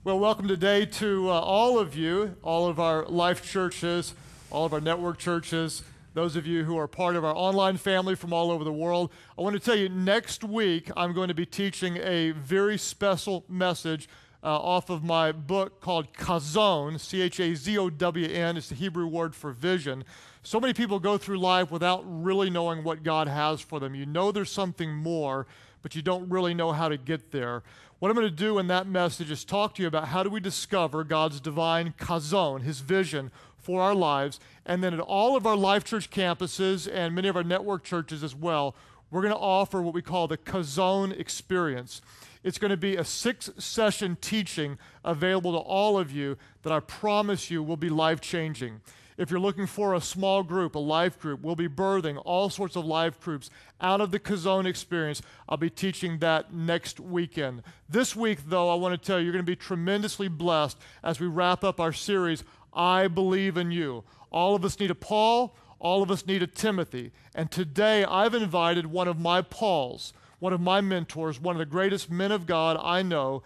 Well, welcome today to all of you, all of our life churches, all of our network churches, those of you who are part of our online family from all over the world. I want to tell you, next week I'm going to be teaching a very special message off of my book called Chazon, C-H-A-Z-O-W-N. It's the Hebrew word for vision. So many people go through life without really knowing what God has for them. You know there's something more, but you don't really know how to get there. What I'm going to do in that message is talk to you about how do we discover God's divine Chazon, His vision for our lives, and then at all of our Life Church campuses and many of our network churches as well, we're going to offer what we call the Chazon experience. It's going to be a 6-session teaching available to all of you that I promise you will be life-changing. If you're looking for a small group, a life group, we'll be birthing all sorts of life groups out of the Chazon experience. I'll be teaching that next weekend. This week, though, I want to tell you, you're going to be tremendously blessed as we wrap up our series, I Believe in You. All of us need a Paul, all of us need a Timothy. And today, I've invited one of my Pauls, one of my mentors, one of the greatest men of God I know.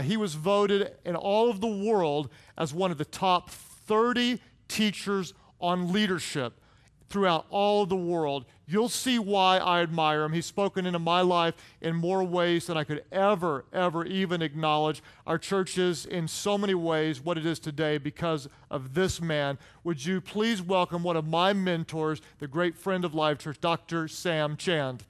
He was voted in all of the world as one of the top 30 teachers on leadership throughout all of the world. You'll see why I admire him. He's spoken into my life in more ways than I could ever even acknowledge. Our church is in so many ways what it is today because of this man. Would you please welcome one of my mentors, the great friend of Life Church, Dr. Sam Chand.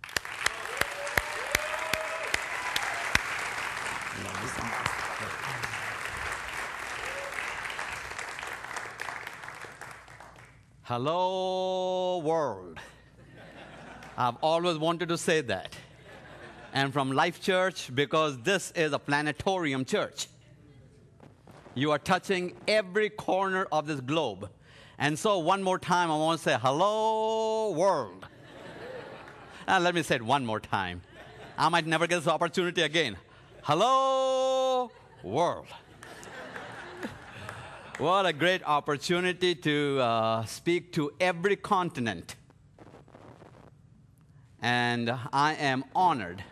Hello, world. I've always wanted to say that. And from Life Church, because this is a planetarium church. You are touching every corner of this globe. And so one more time, I want to say, hello, world. Let me say it one more time. I might never get this opportunity again. Hello, world. What a great opportunity to speak to every continent. And I am honored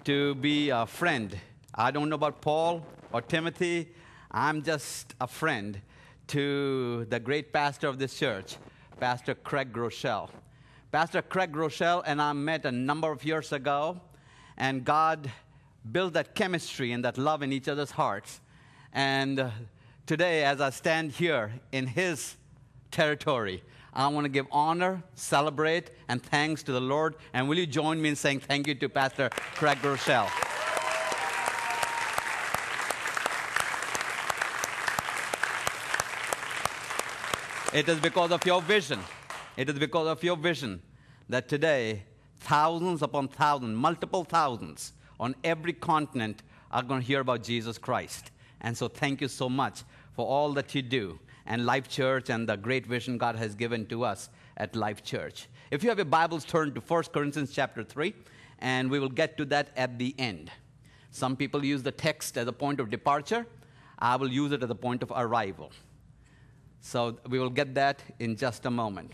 to be a friend. I don't know about Paul or Timothy. I'm just a friend to the great pastor of this church, Pastor Craig Groeschel. Pastor Craig Groeschel and I met a number of years ago, and God built that chemistry and that love in each other's hearts. And today, as I stand here in his territory, I want to give honor, celebrate, and thanks to the Lord. And will you join me in saying thank you to Pastor Craig Groeschel? It is because of your vision. It is because of your vision that today, thousands upon thousands, multiple thousands on every continent are going to hear about Jesus Christ. And so thank you so much for all that you do, and Life Church and the great vision God has given to us at Life Church. If you have your Bibles, turn to 1 Corinthians chapter 3, and we will get to that at the end. Some people use the text as a point of departure. I will use it as a point of arrival. So we will get that in just a moment.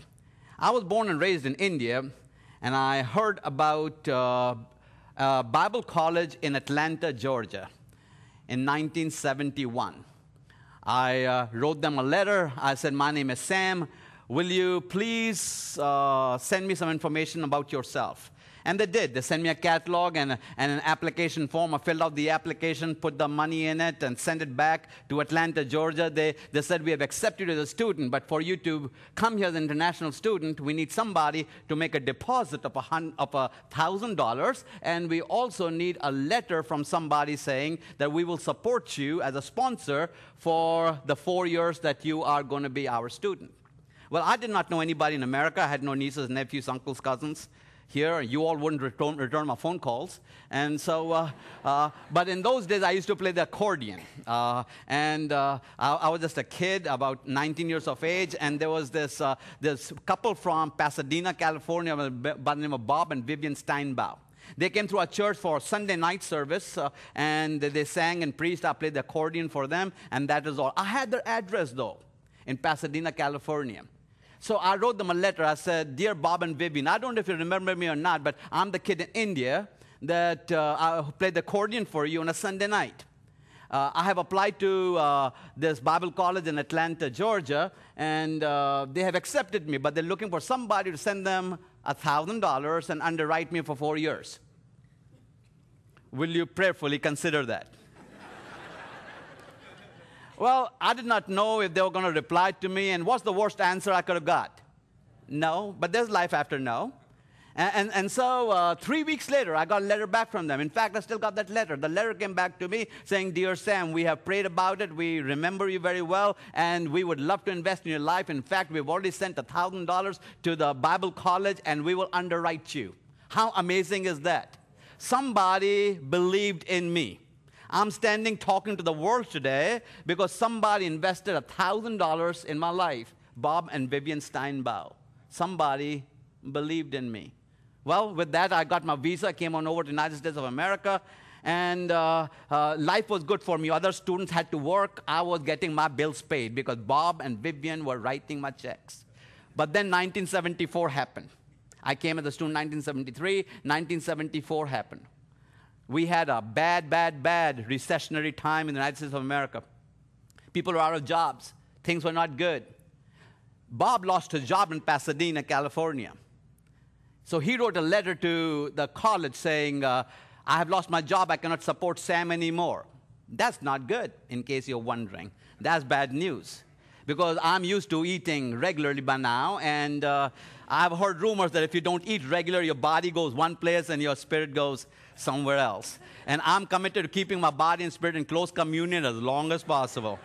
I was born and raised in India, and I heard about a Bible college in Atlanta, Georgia in 1971. I wrote them a letter. I said, my name is Sam. Will you please send me some information about yourself? And they did. They sent me a catalog and an application form. I filled out the application, put the money in it, and sent it back to Atlanta, Georgia. They said, we have accepted you as a student, but for you to come here as an international student, we need somebody to make a deposit of $1,000, and we also need a letter from somebody saying that we will support you as a sponsor for the 4 years that you are going to be our student. Well, I did not know anybody in America. I had no nieces, nephews, uncles, cousins here. You all wouldn't return my phone calls. And so, but in those days, I used to play the accordion. I was just a kid, about 19 years of age, and there was this couple from Pasadena, California, by the name of Bob and Vivian Steinbau. They came to our church for Sunday night service, and they sang and preached. I played the accordion for them, and that is all. I had their address, though, in Pasadena, California. So I wrote them a letter. I said, Dear Bob and Vivian, I don't know if you remember me or not, but I'm the kid in India that I played the accordion for you on a Sunday night. I have applied to this Bible college in Atlanta, Georgia, and they have accepted me, but they're looking for somebody to send them $1,000 and underwrite me for 4 years. Will you prayerfully consider that? Well, I did not know if they were going to reply to me, and what's the worst answer I could have got? No, but there's life after no. And so 3 weeks later, I got a letter back from them. In fact, I still got that letter. The letter came back to me saying, "Dear Sam, we have prayed about it. We remember you very well, and we would love to invest in your life. In fact, we've already sent $1,000 to the Bible college, and we will underwrite you." How amazing is that? Somebody believed in me. I'm standing talking to the world today because somebody invested $1,000 in my life. Bob and Vivian Steinbau. Somebody believed in me. Well, with that, I got my visa, came on over to the United States of America, and life was good for me. Other students had to work. I was getting my bills paid because Bob and Vivian were writing my checks. But then 1974 happened. I came as a student in 1973. 1974 happened. We had a bad recessionary time in the United States of America. People were out of jobs. Things were not good. Bob lost his job in Pasadena, California. So he wrote a letter to the college saying, "I have lost my job. I cannot support Sam anymore." That's not good, in case you're wondering. That's bad news. Because I'm used to eating regularly by now, and I've heard rumors that if you don't eat regularly, your body goes one place and your spirit goes somewhere else. And I'm committed to keeping my body and spirit in close communion as long as possible.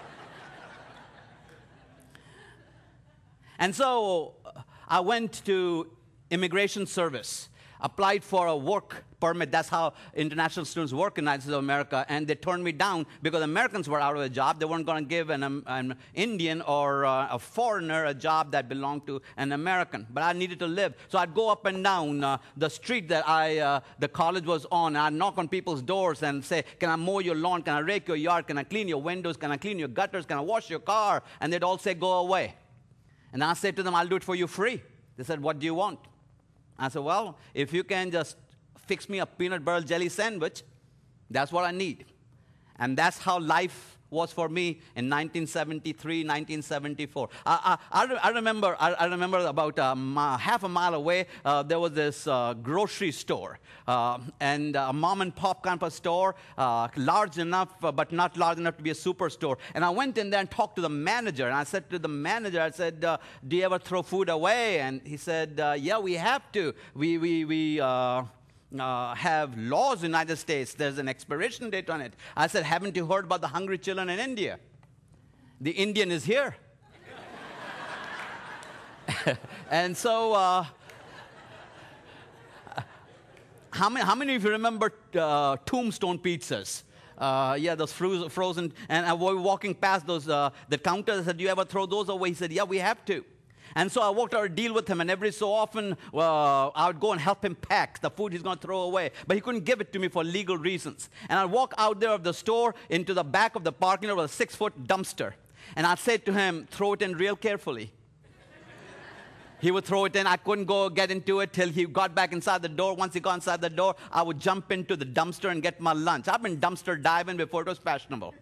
And so I went to immigration service, applied for a work permit. That's how international students work in the United States of America. And they turned me down because Americans were out of a job. They weren't going to give an Indian or a foreigner a job that belonged to an American. But I needed to live. So I'd go up and down the street that the college was on. And I'd knock on people's doors and say, "Can I mow your lawn? Can I rake your yard? Can I clean your windows? Can I clean your gutters? Can I wash your car?" And they'd all say, "Go away." And I said to them, "I'll do it for you free." They said, "What do you want?" I said, "Well, if you can just fix me a peanut butter jelly sandwich, that's what I need." And that's how life was for me in 1973, 1974. I remember about half a mile away, there was this grocery store, and a mom and pop kind of a store, large enough, but not large enough to be a superstore. And I went in there and talked to the manager, and I said to the manager, I said, "Do you ever throw food away?" And he said, "Yeah, we have to. We have laws in the United States. There's an expiration date on it." I said, "Haven't you heard about the hungry children in India? The Indian is here." And so, how many of you remember Tombstone pizzas? Yeah, those frozen. And we were walking past those, the counter. I said, "Do you ever throw those away?" He said, "Yeah, we have to." And so I worked out a deal with him, and every so often I would go and help him pack the food he's going to throw away. But he couldn't give it to me for legal reasons. And I'd walk out there of the store into the back of the parking lot with a 6-foot dumpster. And I'd say to him, "Throw it in real carefully." He would throw it in. I couldn't go get into it till he got back inside the door. Once he got inside the door, I would jump into the dumpster and get my lunch. I've been dumpster diving before it was fashionable.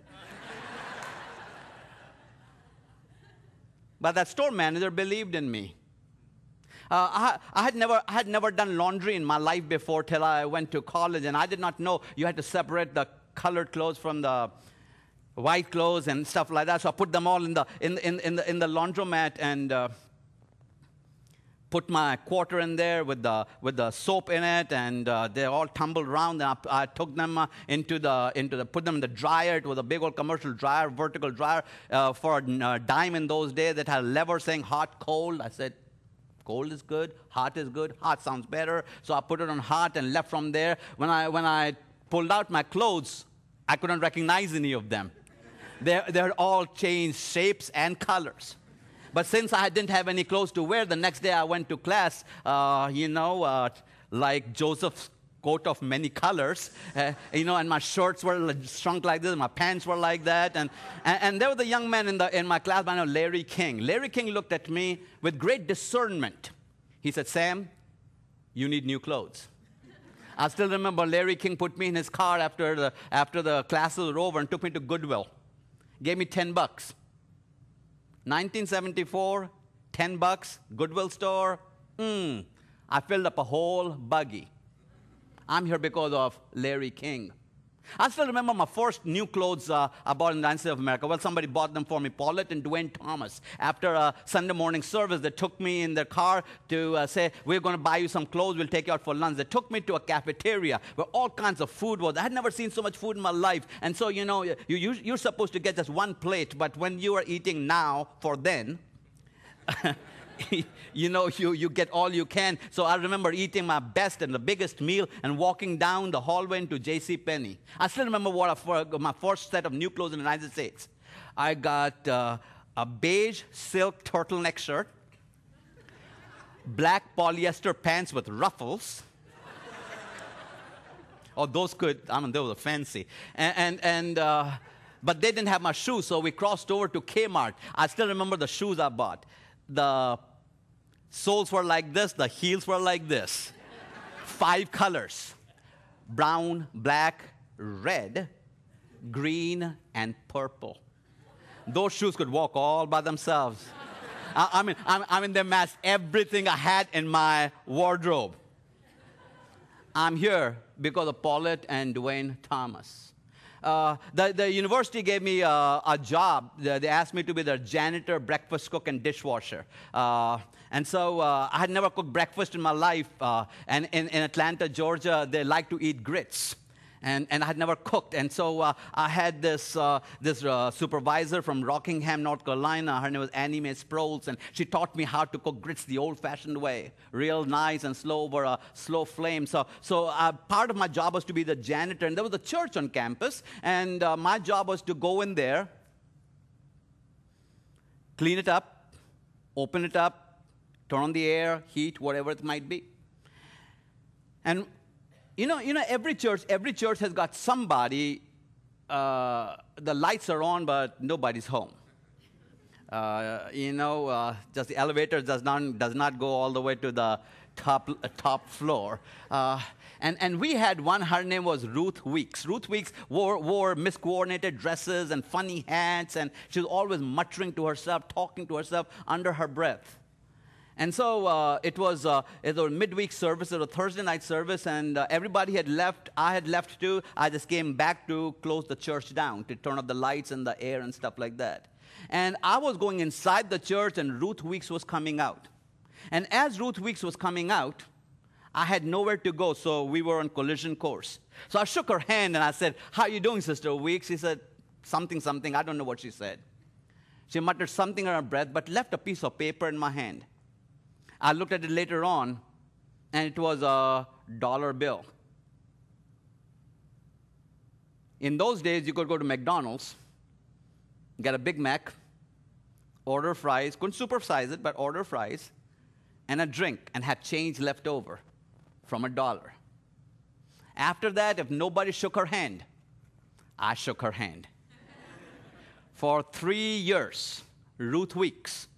But that store manager believed in me. I had never done laundry in my life before till I went to college, and I did not know you had to separate the colored clothes from the white clothes and stuff like that. So I put them all in the laundromat and put my quarter in there with the soap in it, and they all tumbled around. And I took them put them in the dryer. It was a big old commercial dryer, vertical dryer for a dime in those days that had a lever saying hot, cold. I said, cold is good, hot is good. Hot sounds better. So I put it on hot and left from there. When I pulled out my clothes, I couldn't recognize any of them. They had all changed shapes and colors. But since I didn't have any clothes to wear, the next day I went to class, like Joseph's coat of many colors, and my shirts were shrunk like this, my pants were like that. And there was a young man in my class by the name of Larry King. Larry King looked at me with great discernment. He said, "Sam, you need new clothes." I still remember Larry King put me in his car after the classes were over and took me to Goodwill. Gave me $10. 1974, $10, Goodwill store. I filled up a whole buggy. I'm here because of Larry King. I still remember my first new clothes I bought in the United States of America. Well, somebody bought them for me, Paulette and Dwayne Thomas. After a Sunday morning service, they took me in their car to say, we're going to buy you some clothes, we'll take you out for lunch. They took me to a cafeteria where all kinds of food was. I had never seen so much food in my life. And so, you know, you're supposed to get just one plate, but when you are eating now for then, you know, you get all you can. So I remember eating my best and the biggest meal and walking down the hallway into J.C. Penney. I still remember my first set of new clothes in the United States. I got a beige silk turtleneck shirt, black polyester pants with ruffles. Oh, those could, I mean, they were fancy. But they didn't have my shoes, so we crossed over to Kmart. I still remember the shoes I bought. The soles were like this, the heels were like this. 5 colors: brown, black, red, green, and purple. Those shoes could walk all by themselves. I mean, they matched everything I had in my wardrobe. I'm here because of Paulette and Dwayne Thomas. The university gave me a job. They asked me to be their janitor, breakfast cook, and dishwasher. And so I had never cooked breakfast in my life. And in Atlanta, Georgia, they like to eat grits. And I had never cooked. And so I had this supervisor from Rockingham, North Carolina. Her name was Annie Mae Sproles. And she taught me how to cook grits the old-fashioned way, real nice and slow over a slow flame. So part of my job was to be the janitor. And there was a church on campus. And my job was to go in there, clean it up, open it up, turn on the air, heat, whatever it might be. And you know, every church has got somebody, the lights are on, but nobody's home. Just the elevator does not go all the way to the top floor. And we had one, her name was Ruth Weeks. Ruth Weeks wore miscoordinated dresses and funny hats, and she was always muttering to herself, talking to herself under her breath. And so it was a midweek service, it was a Thursday night service, and everybody had left. I had left too. I just came back to close the church down, to turn off the lights and the air and stuff like that. And I was going inside the church, and Ruth Weeks was coming out. And as Ruth Weeks was coming out, I had nowhere to go, so we were on collision course. So I shook her hand, and I said, "How are you doing, Sister Weeks?" She said, something. I don't know what she said. She muttered something under her breath, but left a piece of paper in my hand. I looked at it later on, and it was a dollar bill. In those days, you could go to McDonald's, get a Big Mac, order fries, couldn't supersize it, but order fries, and a drink, and had change left over from $1. After that, if nobody shook her hand, I shook her hand. For 3 years, Ruth Weeks,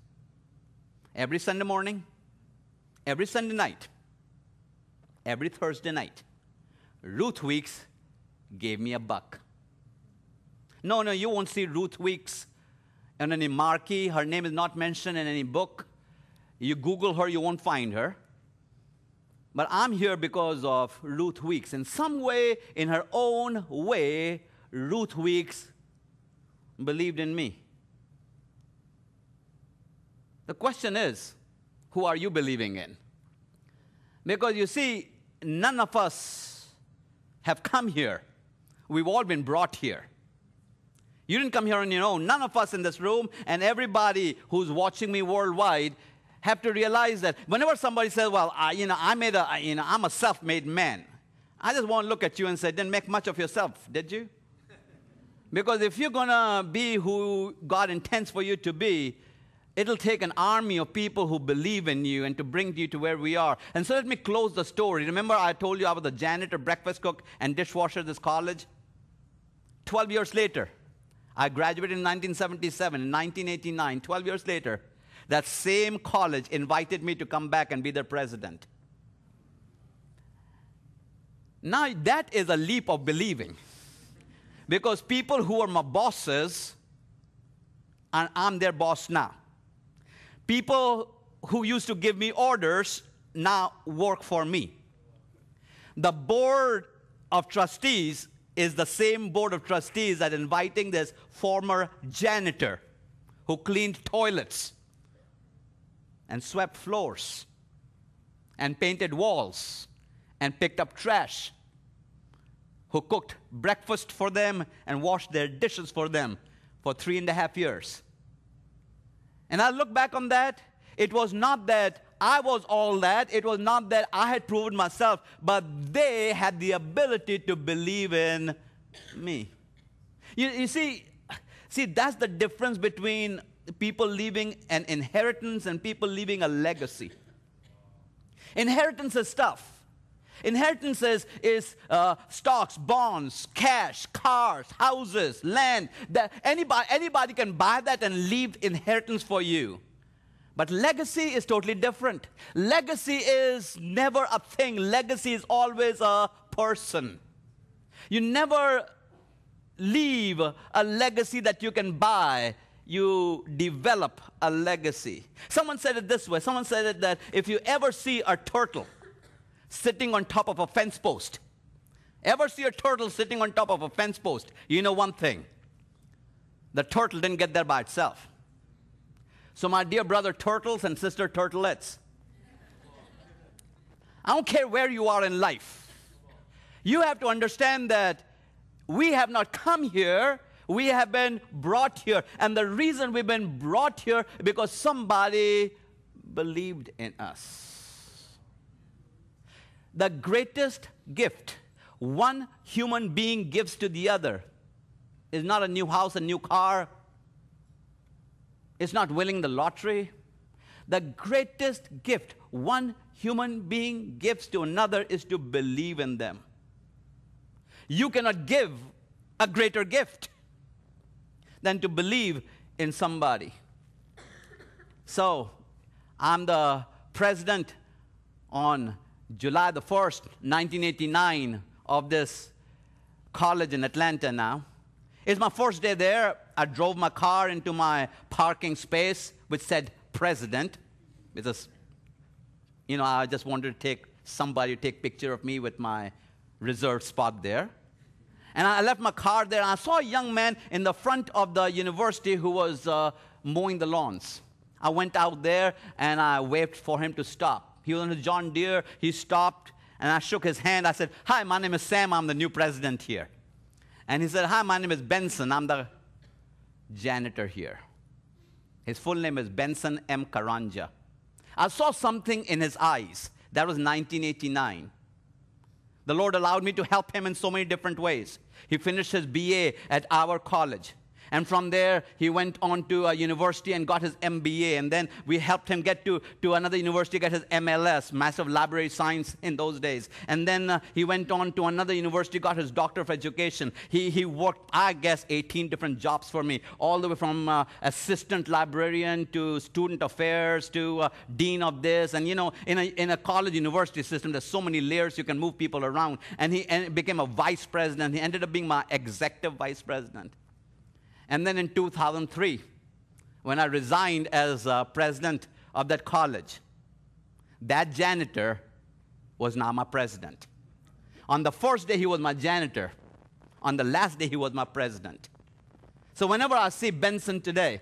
every Sunday morning, every Sunday night, every Thursday night, Ruth Weeks gave me $1. No, you won't see Ruth Weeks in any marquee. Her name is not mentioned in any book. You Google her, you won't find her. But I'm here because of Ruth Weeks. In some way, in her own way, Ruth Weeks believed in me. The question is, who are you believing in? Because you see, none of us have come here. We've all been brought here. You didn't come here on your own. None of us in this room and everybody who's watching me worldwide have to realize that whenever somebody says, well, I'm a self-made man, I just want to look at you and say, didn't make much of yourself, did you? Because if you're going to be who God intends for you to be, it'll take an army of people who believe in you and to bring you to where we are. And so let me close the story. Remember I told you I was the janitor, breakfast cook, and dishwasher at this college? 12 years later, I graduated in 1977. In 1989, 12 years later, that same college invited me to come back and be their president. Now, that is a leap of believing. Because people who are my bosses, and I'm their boss now. People who used to give me orders now work for me. The board of trustees is the same board of trustees that inviting this former janitor who cleaned toilets and swept floors and painted walls and picked up trash, who cooked breakfast for them and washed their dishes for them for 3.5 years. And I look back on that, it was not that I was all that, it was not that I had proven myself, but they had the ability to believe in me. You see, that's the difference between people leaving an inheritance and people leaving a legacy. Inheritance is stuff. Inheritance is stocks, bonds, cash, cars, houses, land. That anybody can buy that and leave inheritance for you. But legacy is totally different. Legacy is never a thing. Legacy is always a person. You never leave a legacy that you can buy. You develop a legacy. Someone said it this way. Someone said it that if you ever see a turtle sitting on top of a fence post, ever see a turtle sitting on top of a fence post, you know one thing. The turtle didn't get there by itself. So my dear brother turtles and sister turtlettes, I don't care where you are in life. You have to understand that we have not come here, we have been brought here. And the reason we've been brought here is because somebody believed in us. The greatest gift one human being gives to the other is not a new house, a new car. It's not winning the lottery. The greatest gift one human being gives to another is to believe in them. You cannot give a greater gift than to believe in somebody. So, I'm the president on July the 1st, 1989 of this college in Atlanta now. It's my first day there. I drove my car into my parking space, which said president, because, I just wanted to take somebody to take picture of me with my reserved spot there. And I left my car there, and I saw a young man in the front of the university who was mowing the lawns. I went out there, and I waved for him to stop. He was on a John Deere. He stopped, and I shook his hand. I said, "Hi, my name is Sam. I'm the new president here." And he said, "Hi, my name is Benson. I'm the janitor here." His full name is Benson M. Karanja. I saw something in his eyes. That was 1989. The Lord allowed me to help him in so many different ways. He finished his BA at our college. And from there, he went on to a university and got his MBA. And then we helped him get to another university, get his MLS, Massive Library Science in those days. And then he went on to another university, got his Doctor of Education. He worked, I guess, 18 different jobs for me, all the way from assistant librarian to student affairs to dean of this. And, in a college university system, there's so many layers you can move people around. And he became a vice president. He ended up being my executive vice president. And then in 2003, when I resigned as president of that college, that janitor was now my president. On the first day, he was my janitor. On the last day, he was my president. So whenever I see Benson today,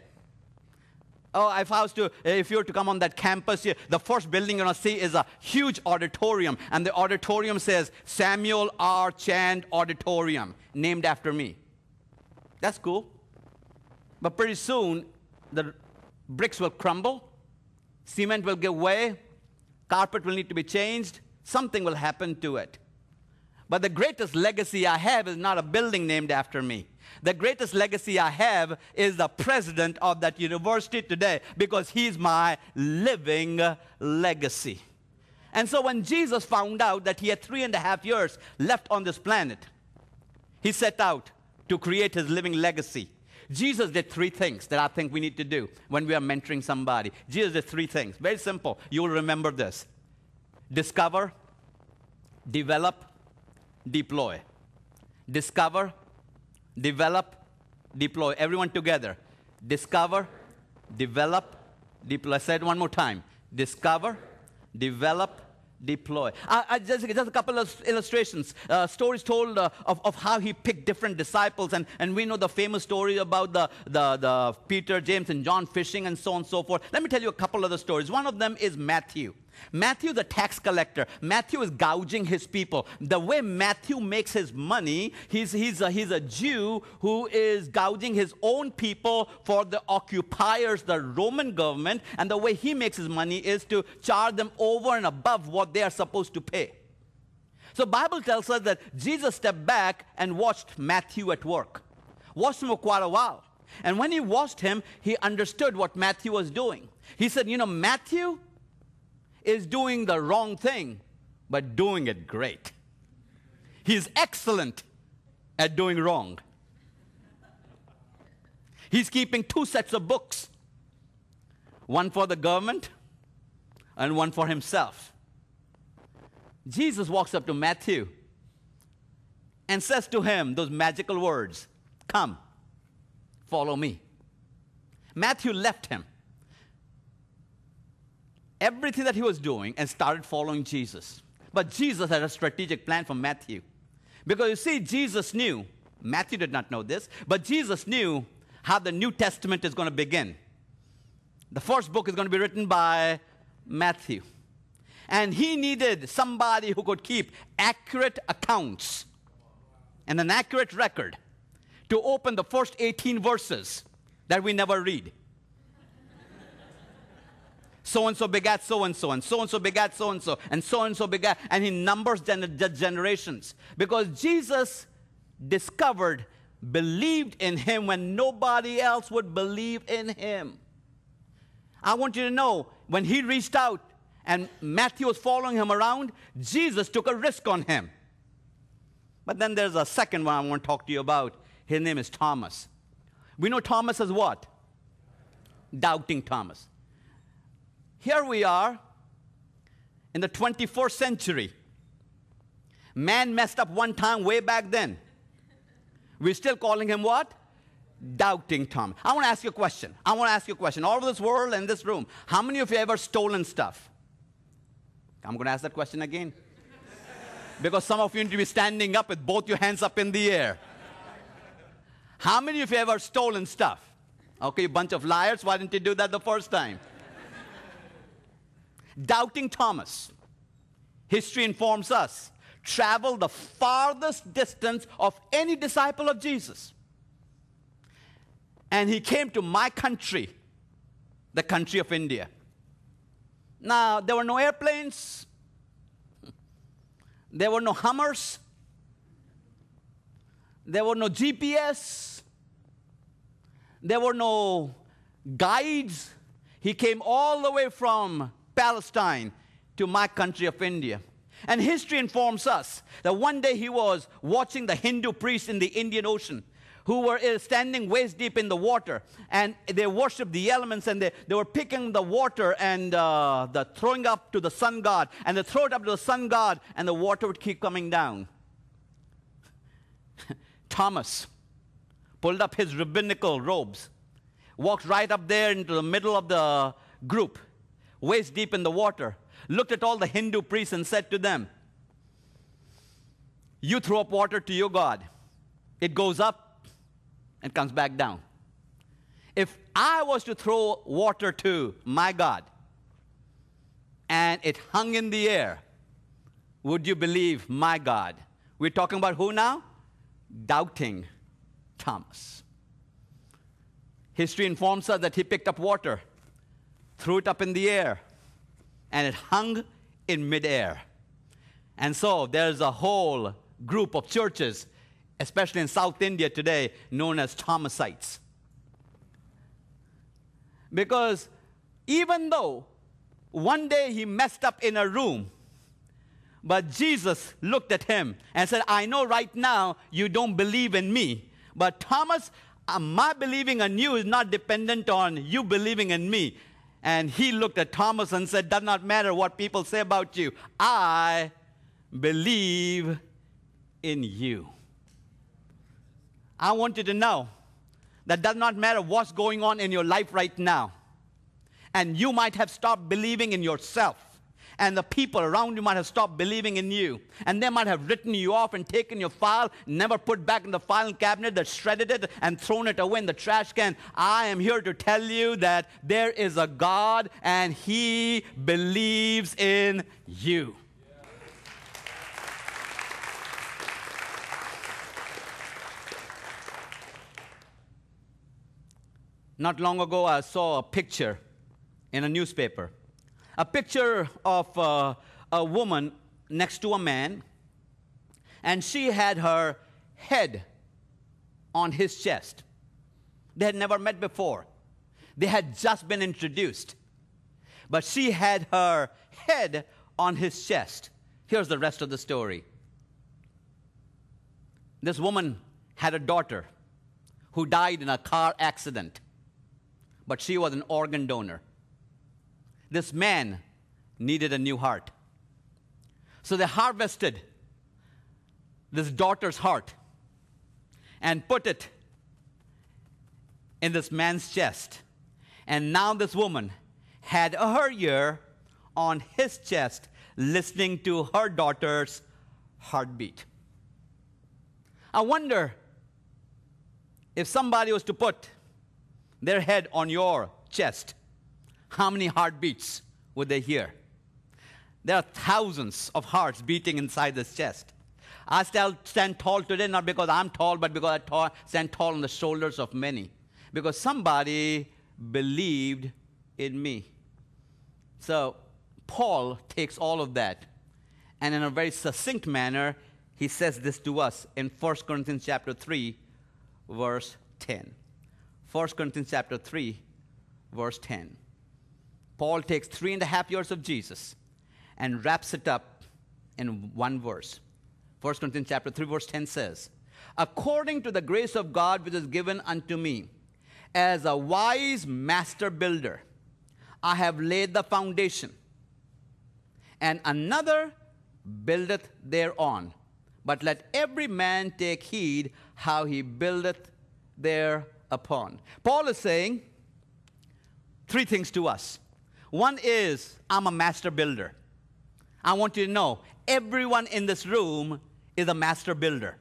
if you were to come on that campus here, the first building you're going to see is a huge auditorium. And the auditorium says Samuel R. Chand Auditorium, named after me. That's cool. But pretty soon, the bricks will crumble, cement will give way, carpet will need to be changed, something will happen to it. But the greatest legacy I have is not a building named after me. The greatest legacy I have is the president of that university today, because he's my living legacy. And so when Jesus found out that he had 3.5 years left on this planet, he set out to create his living legacy. Jesus did 3 things that I think we need to do when we are mentoring somebody. Jesus did 3 things. Very simple. You will remember this. Discover, develop, deploy. Discover, develop, deploy. Everyone together. Discover, develop, deploy. Say it one more time. Discover, develop, deploy. Just a couple of illustrations, stories told of how he picked different disciples, and we know the famous story about the Peter, James, and John fishing and so on and so forth. Let me tell you a couple other stories. One of them is Matthew. Matthew, the tax collector. Matthew is gouging his people. The way Matthew makes his money, he's a Jew who is gouging his own people for the occupiers, the Roman government, and the way he makes his money is to charge them over and above what they are supposed to pay. So the Bible tells us that Jesus stepped back and watched Matthew at work. Watched him for quite a while. And when he watched him, he understood what Matthew was doing. He said, Matthew is doing the wrong thing, but doing it great. He's excellent at doing wrong. He's keeping 2 sets of books, one for the government and one for himself. Jesus walks up to Matthew and says to him those magical words, "Come, follow me." Matthew left him, everything that he was doing, and started following Jesus. But Jesus had a strategic plan for Matthew. Because you see, Jesus knew, Matthew did not know this, but Jesus knew how the New Testament is going to begin. The first book is going to be written by Matthew. And he needed somebody who could keep accurate accounts and an accurate record to open the first 18 verses that we never read. So-and-so begat so-and-so, and so-and-so begat so-and-so, and so-and-so begat, and he numbers generations. Because Jesus discovered, believed in him when nobody else would believe in him. I want you to know, when he reached out and Matthew was following him around, Jesus took a risk on him. But then there's a second one I want to talk to you about. His name is Thomas. We know Thomas as what? Doubting Thomas. Here we are in the 21st century. Man messed up one time way back then. We're still calling him what? Doubting Thomas. I want to ask you a question. All over this world and this room, how many of you ever stolen stuff? I'm going to ask that question again. Because some of you need to be standing up with both your hands up in the air. How many of you ever stolen stuff? Okay, you bunch of liars. Why didn't you do that the first time? Doubting Thomas, history informs us, traveled the farthest distance of any disciple of Jesus. And he came to my country, the country of India. Now, there were no airplanes. There were no Hummers. There were no GPS. There were no guides. He came all the way from Palestine to my country of India. And history informs us that one day he was watching the Hindu priests in the Indian Ocean who were standing waist deep in the water, and they worshiped the elements, and they were picking the water and throwing up to the sun god, and they throw it up to the sun god, and the water would keep coming down. Thomas pulled up his rabbinical robes, walked right up there into the middle of the group, waist deep in the water, looked at all the Hindu priests and said to them, "You throw up water to your God. It goes up and comes back down. If I was to throw water to my God and it hung in the air, would you believe my God?" We're talking about who now? Doubting Thomas. History informs us that he picked up water, threw it up in the air, and it hung in midair. And so there's a whole group of churches, especially in South India today, known as Thomasites. Because even though one day he messed up in a room, but Jesus looked at him and said, "I know right now you don't believe in me, but Thomas, my believing in you is not dependent on you believing in me." And he looked at Thomas and said, "Does not matter what people say about you. I believe in you. I want you to know that does not matter what's going on in your life right now. And you might have stopped believing in yourself. And the people around you might have stopped believing in you. And they might have written you off and taken your file, never put back in the filing cabinet, that shredded it and thrown it away in the trash can. I am here to tell you that there is a God and He believes in you. Not long ago, I saw a picture in a newspaper. A picture of a woman next to a man, and she had her head on his chest. They had never met before. They had just been introduced. But she had her head on his chest. Here's the rest of the story. This woman had a daughter who died in a car accident, but she was an organ donor. This man needed a new heart. So they harvested this daughter's heart and put it in this man's chest. And now this woman had her ear on his chest, listening to her daughter's heartbeat. I wonder if somebody was to put their head on your chest, how many heartbeats would they hear? There are thousands of hearts beating inside this chest. I stand tall today, not because I'm tall, but because I stand tall on the shoulders of many. Because somebody believed in me. So Paul takes all of that, and in a very succinct manner, he says this to us in 1 Corinthians chapter 3, verse 10. 1 Corinthians chapter 3, verse 10. Paul takes 3.5 years of Jesus and wraps it up in one verse. 1 Corinthians chapter 3, verse 10 says, according to the grace of God which is given unto me, as a wise master builder, I have laid the foundation, and another buildeth thereon. But let every man take heed how he buildeth thereupon. Paul is saying three things to us. One is, I'm a master builder. I want you to know, everyone in this room is a master builder.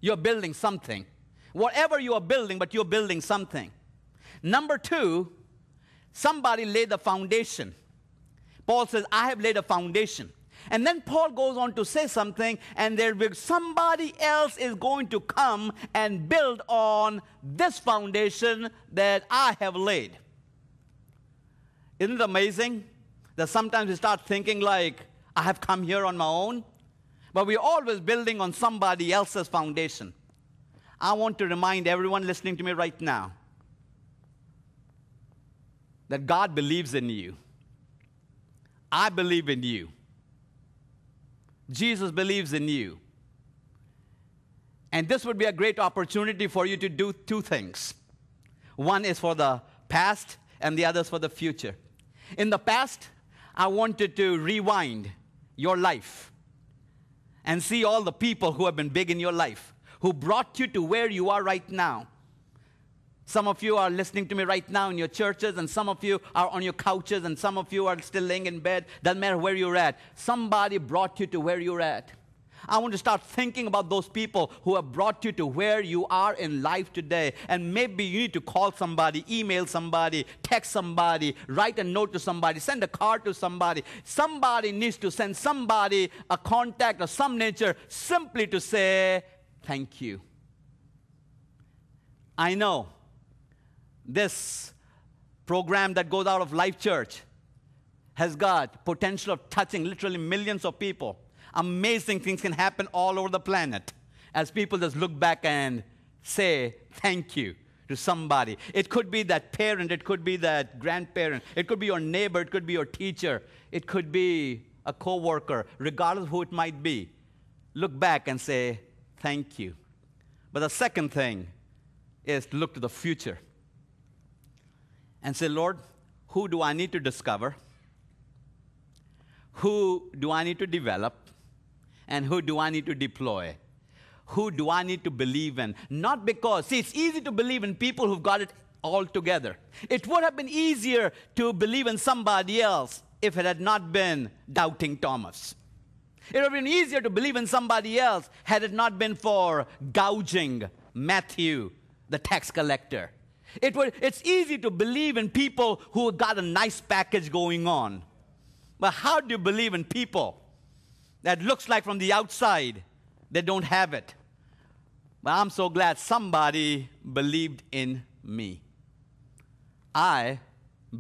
You're building something. Whatever you are building, but you're building something. Number two, somebody laid the foundation. Paul says, I have laid a foundation. And then Paul goes on to say something, and somebody else is going to come and build on this foundation that I have laid. Isn't it amazing that sometimes we start thinking like, I have come here on my own, but we're always building on somebody else's foundation. I want to remind everyone listening to me right now that God believes in you. I believe in you. Jesus believes in you. And this would be a great opportunity for you to do two things. One is for the past, and the other is for the future. In the past, I wanted to rewind your life and see all the people who have been big in your life, who brought you to where you are right now. Some of you are listening to me right now in your churches, and some of you are on your couches, and some of you are still laying in bed. Doesn't matter where you're at. Somebody brought you to where you're at. I want to start thinking about those people who have brought you to where you are in life today. And maybe you need to call somebody, email somebody, text somebody, write a note to somebody, send a card to somebody. Somebody needs to send somebody a contact of some nature simply to say, thank you. I know this program that goes out of Life Church has got potential of touching literally millions of people. Amazing things can happen all over the planet as people just look back and say thank you to somebody. It could be that parent, it could be that grandparent, it could be your neighbor, it could be your teacher, it could be a coworker, regardless of who it might be. Look back and say thank you. But the second thing is to look to the future and say, Lord, who do I need to discover? Who do I need to develop? And who do I need to deploy? Who do I need to believe in? Not because, see, it's easy to believe in people who've got it all together. It would have been easier to believe in somebody else if it had not been doubting Thomas. It would have been easier to believe in somebody else had it not been for gouging Matthew, the tax collector. It's easy to believe in people who got a nice package going on. But how do you believe in people that looks like from the outside they don't have it? But I'm so glad somebody believed in me. I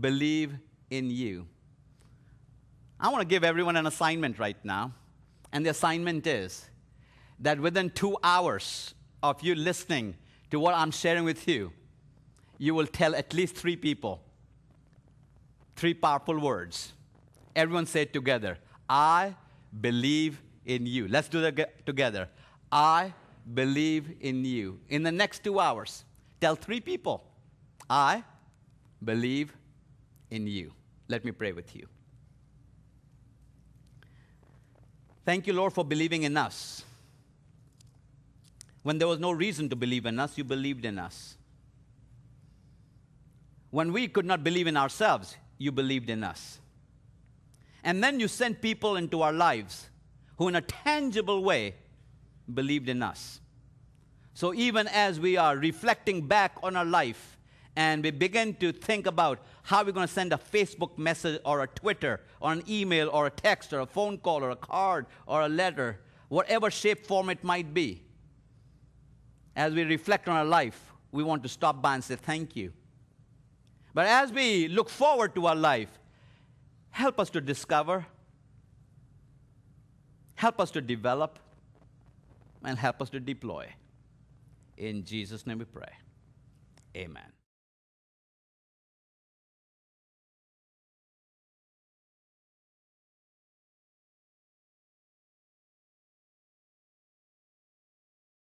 believe in you. I want to give everyone an assignment right now. And the assignment is that within 2 hours of you listening to what I'm sharing with you, you will tell at least 3 people 3 powerful words. Everyone say it together. I believe in you. Let's do that together. I believe in you. In the next 2 hours, tell 3 people, I believe in you. Let me pray with you. Thank you, Lord, for believing in us. When there was no reason to believe in us, you believed in us. When we could not believe in ourselves, you believed in us. And then you sent people into our lives who in a tangible way believed in us. So even as we are reflecting back on our life and we begin to think about how we're going to send a Facebook message or a Twitter or an email or a text or a phone call or a card or a letter, whatever shape, form it might be, as we reflect on our life, we want to stop by and say thank you. But as we look forward to our life, help us to discover, help us to develop, and help us to deploy. In Jesus' name we pray. Amen.